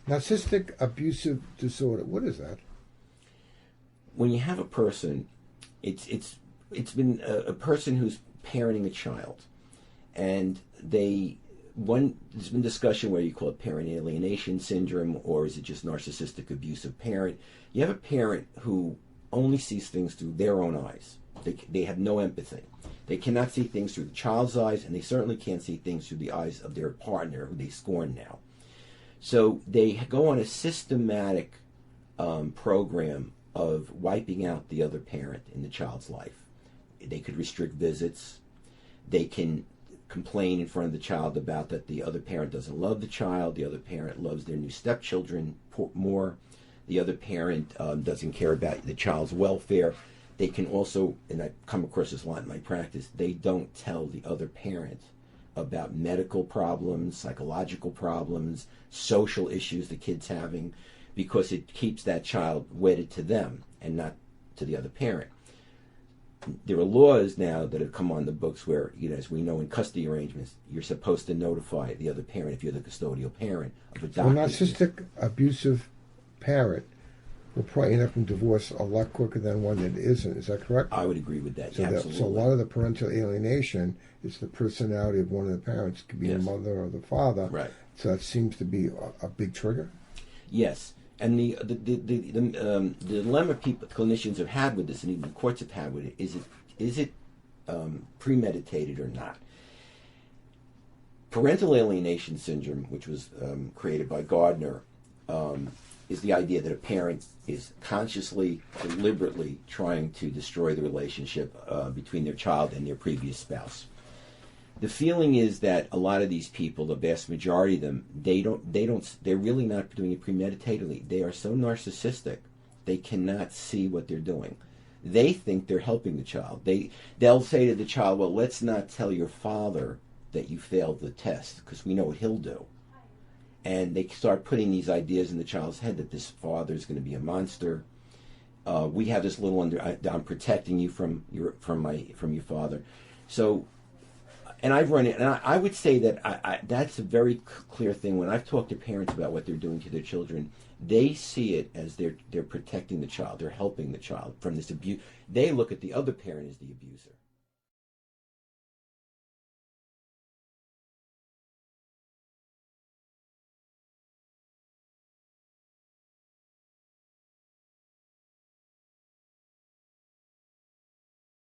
Narcissistic abusive disorder. What is that? When you have a person, it's been a person who's parenting a child, and there's been discussion whether you call it parent alienation syndrome or is it just narcissistic abusive parent. You have a parent who only sees things through their own eyes. They have no empathy. They cannot see things through the child's eyes, and they certainly can't see things through the eyes of their partner, who they scorn now. So they go on a systematic program of wiping out the other parent in the child's life. They could restrict visits. They can complain in front of the child about that the other parent doesn't love the child. The other parent loves their new stepchildren more. The other parent doesn't care about the child's welfare. They can also, and I come across this a lot in my practice, they don't tell the other parent about medical problems, psychological problems, social issues the kid's having, because it keeps that child wedded to them and not to the other parent. There are laws now that have come on the books where, as we know in custody arrangements, you're supposed to notify the other parent if you're the custodial parent of a So a narcissistic abusive parent will probably end up in divorce a lot quicker than one that isn't. Is that correct? I would agree with that. So, absolutely. So a lot of the parental alienation is the personality of one of the parents. It could be the mother or the father. Right. So that seems to be a big trigger. Yes. And the dilemma clinicians have had with this, and even the courts have had with it, is it premeditated or not? Parental alienation syndrome, which was created by Gardner, is the idea that a parent is consciously, deliberately trying to destroy the relationship between their child and their previous spouse. The feeling is that a lot of these people, the vast majority of them, they're really not doing it premeditatedly. They are so narcissistic, they cannot see what they're doing. They think they're helping the child. They'll say to the child, well, let's not tell your father that you failed the test, because we know what he'll do. And they start putting these ideas in the child's head that this father is going to be a monster. We have this little I'm protecting you from your father. So, and I've run it, and I would say that that's a very clear thing. When I've talked to parents about what they're doing to their children, they see it as they're protecting the child, they're helping the child from this abuse. They look at the other parent as the abuser.